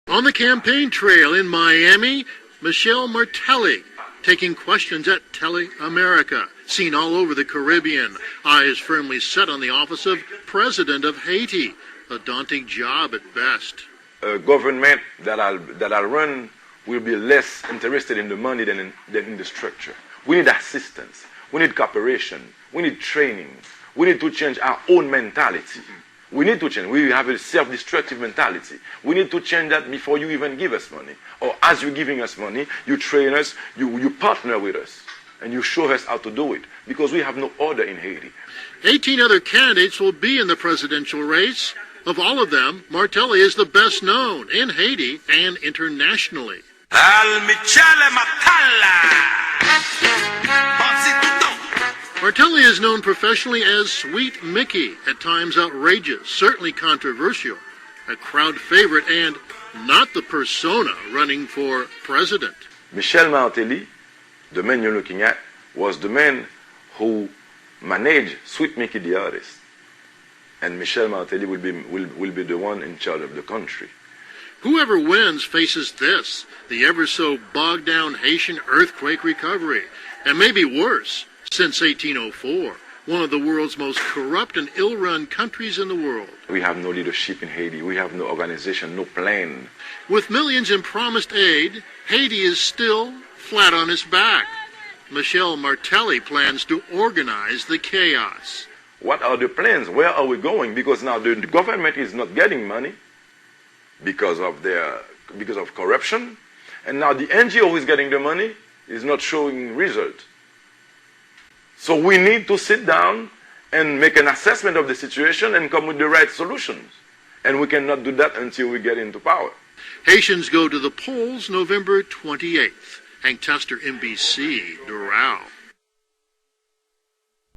On the campaign trail in Miami, Michel Martelly taking questions at Tele-America, seen all over the Caribbean, eyes firmly set on the office of President of Haiti, a daunting job at best. A government that I'll run will be less interested in the money than in the structure. We need assistance. We need cooperation. We need training. We need to change our own mentality. We need to change. We have a self-destructive mentality. We need to change that before you even give us money. Or as you're giving us money, you train us, you partner with us, and you show us how to do it. Because we have no order in Haiti. 18 other candidates will be in the presidential race. Of all of them, Martelly is the best known in Haiti and internationally. Michel Martelly. Martelly is known professionally as Sweet Mickey, at times outrageous, certainly controversial, a crowd favorite, and not the persona running for president. Michel Martelly, the man you're looking at, was the man who managed Sweet Mickey the artist. And Michel Martelly will be the one in charge of the country. Whoever wins faces this, the ever-so-bogged-down Haitian earthquake recovery, and maybe worse, since 1804, one of the world's most corrupt and ill-run countries in the world. We have no leadership in Haiti. We have no organization, no plan. With millions in promised aid, Haiti is still flat on its back. Michel Martelly plans to organize the chaos. What are the plans? Where are we going? Because now the government is not getting money because of corruption, and now the NGO who is getting the money is not showing results. So we need to sit down and make an assessment of the situation and come with the right solutions. And we cannot do that until we get into power. Haitians go to the polls November 28th. Hank Tester, NBC, Doral.